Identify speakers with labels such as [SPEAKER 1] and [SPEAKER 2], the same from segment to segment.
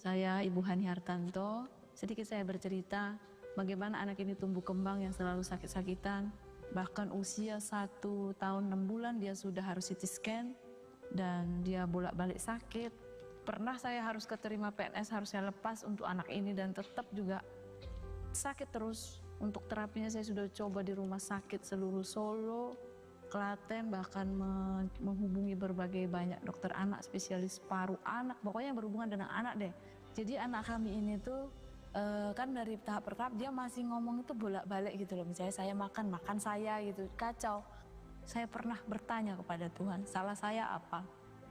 [SPEAKER 1] Saya Ibu Hani Hartanto. Sedikit saya bercerita bagaimana anak ini tumbuh kembang yang selalu sakit-sakitan. Bahkan usia 1 tahun 6 bulan dia sudah harus CT scan dan dia bolak-balik sakit. Pernah saya harus keterima PNS, harus saya lepas untuk anak ini dan tetap juga sakit terus. Untuk terapinya saya sudah coba di rumah sakit seluruh Solo, Klaten, bahkan menghubungi berbagai banyak dokter anak, spesialis paru anak, pokoknya yang berhubungan dengan anak deh. Jadi anak kami ini tuh kan dari tahap pertama dia masih ngomong itu bolak-balik gitu loh. Misalnya saya makan saya gitu, kacau. Saya pernah bertanya kepada Tuhan, salah saya apa?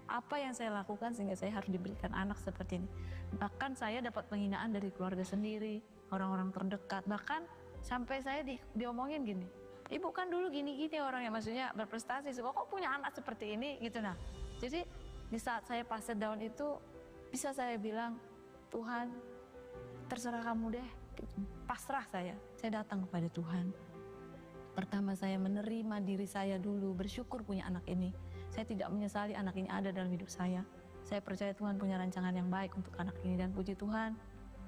[SPEAKER 1] Apa yang saya lakukan sehingga saya harus diberikan anak seperti ini? Bahkan saya dapat penghinaan dari keluarga sendiri, orang-orang terdekat, bahkan sampai saya diomongin gini, ibu kan dulu gini-gini orangnya, maksudnya berprestasi, kok punya anak seperti ini gitu. Nah, jadi di saat saya fase down itu bisa saya bilang, Tuhan terserah kamu deh, pasrah saya datang kepada Tuhan. Pertama saya menerima diri saya dulu, bersyukur punya anak ini. Saya tidak menyesali anak ini ada dalam hidup saya. Saya percaya Tuhan punya rancangan yang baik untuk anak ini dan puji Tuhan,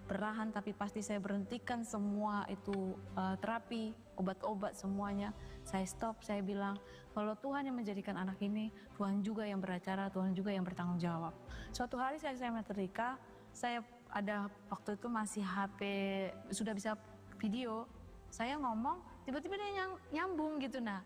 [SPEAKER 1] perlahan tapi pasti saya berhentikan semua itu terapi, obat-obat semuanya. Saya stop, saya bilang kalau Tuhan yang menjadikan anak ini, Tuhan juga yang beracara, Tuhan juga yang bertanggung jawab. Suatu hari saya metrika, saya ada waktu itu masih HP, sudah bisa video, saya ngomong, tiba-tiba dia nyambung gitu. Nah,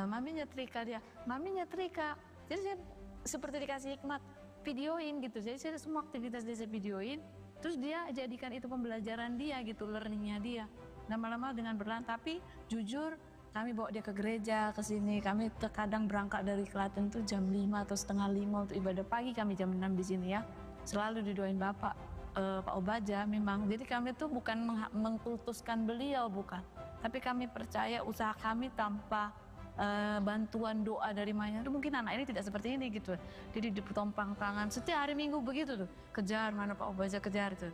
[SPEAKER 1] mami nyetrika dia, mami nyetrika. Jadi saya seperti dikasih hikmat, videoin gitu. Jadi saya semua aktivitas dia saya videoin. Terus dia jadikan itu pembelajaran dia gitu, learningnya dia. Lama-lama dengan berlahan, tapi jujur kami bawa dia ke gereja, ke sini. Kami terkadang berangkat dari Klaten tuh jam 5 atau setengah 5 untuk ibadah pagi, kami jam 6 di sini ya. Selalu didoain Bapak, Pak Obaja memang. Jadi kami tuh bukan mengkultuskan beliau, bukan. Tapi kami percaya usaha kami tanpa bantuan doa dari Maya itu mungkin anak ini tidak seperti ini gitu. Jadi ditompang tangan setiap hari Minggu begitu tuh, kejar mana Pak Obaja, kejar tuh.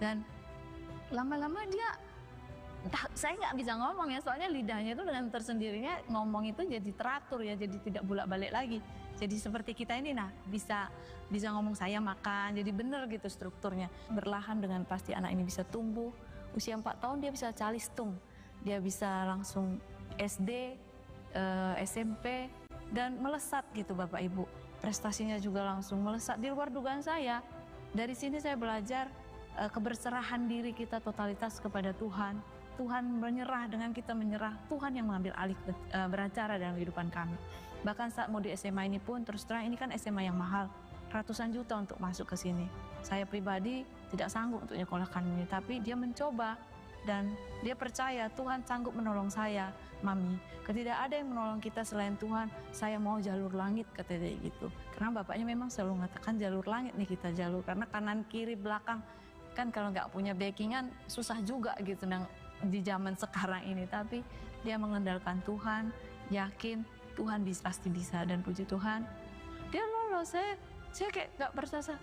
[SPEAKER 1] Dan lama-lama dia entah, saya nggak bisa ngomong ya, soalnya lidahnya itu dengan tersendirinya ngomong itu jadi teratur ya, jadi tidak bolak-balik lagi. Jadi seperti kita ini, nah bisa ngomong saya makan, jadi bener gitu strukturnya. Berlahan dengan pasti anak ini bisa tumbuh. Usia 4 tahun dia bisa calistung, dia bisa langsung SD, SMP, dan melesat gitu Bapak Ibu. Prestasinya juga langsung melesat di luar dugaan saya. Dari sini saya belajar keberserahan diri kita totalitas kepada Tuhan. Tuhan menyerah, dengan kita menyerah, Tuhan yang mengambil alih beracara dalam kehidupan kami. Bahkan saat mau di SMA ini pun, terus terang ini kan SMA yang mahal, ratusan juta untuk masuk ke sini. Saya pribadi tidak sanggup untuk nyekolahkan ini, tapi dia mencoba. Dan dia percaya Tuhan sanggup menolong saya, Mami. Tidak ada yang menolong kita selain Tuhan. Saya mau jalur langit, kata dia gitu. Karena bapaknya memang selalu mengatakan jalur langit nih kita jalur. Karena kanan kiri belakang kan kalau nggak punya backingan susah juga gitu di zaman sekarang ini. Tapi dia mengandalkan Tuhan, yakin Tuhan pasti bisa, dan puji Tuhan dia lolos. Saya kayak nggak percaya.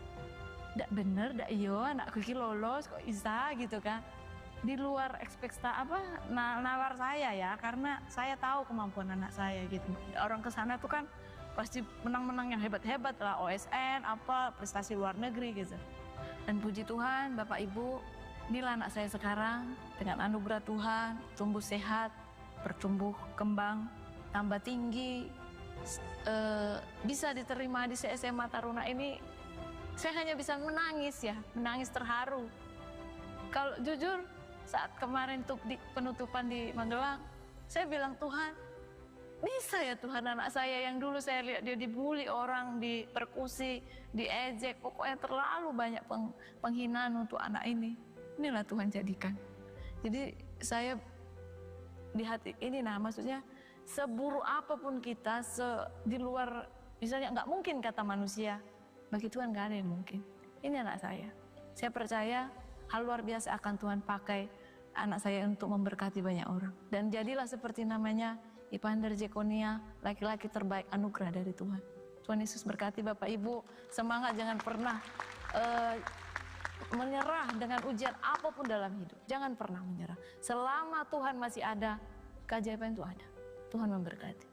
[SPEAKER 1] Nggak bener, nggak iyo anakku ki lolos kok bisa gitu kan. Di luar ekspektasi nawar saya ya, karena saya tahu kemampuan anak saya gitu. Orang kesana tuh kan pasti menang-menang yang hebat-hebat lah, OSN apa prestasi luar negeri gitu. Dan puji Tuhan Bapak Ibu, inilah anak saya sekarang dengan anugerah Tuhan tumbuh sehat, bertumbuh kembang, tambah tinggi, bisa diterima di SMA Taruna ini. Saya hanya bisa menangis ya, menangis terharu. Kalau jujur saat kemarin di penutupan di Magelang, saya bilang Tuhan, bisa ya Tuhan anak saya yang dulu saya lihat dia dibully orang, dipersekusi, diejek, pokoknya terlalu banyak penghinaan untuk anak ini. Inilah Tuhan jadikan. Jadi saya di hati ini, nah maksudnya seburuk apapun kita, di luar misalnya nggak mungkin kata manusia, bagi Tuhan nggak ada yang mungkin. Ini anak saya. Saya percaya hal luar biasa akan Tuhan pakai anak saya untuk memberkati banyak orang. Dan jadilah seperti namanya Ipander Jekonia, laki-laki terbaik anugerah dari Tuhan. Tuhan Yesus berkati Bapak Ibu. Semangat, jangan pernah menyerah dengan ujian apapun dalam hidup. Jangan pernah menyerah. Selama Tuhan masih ada, keajaiban itu ada. Tuhan memberkati.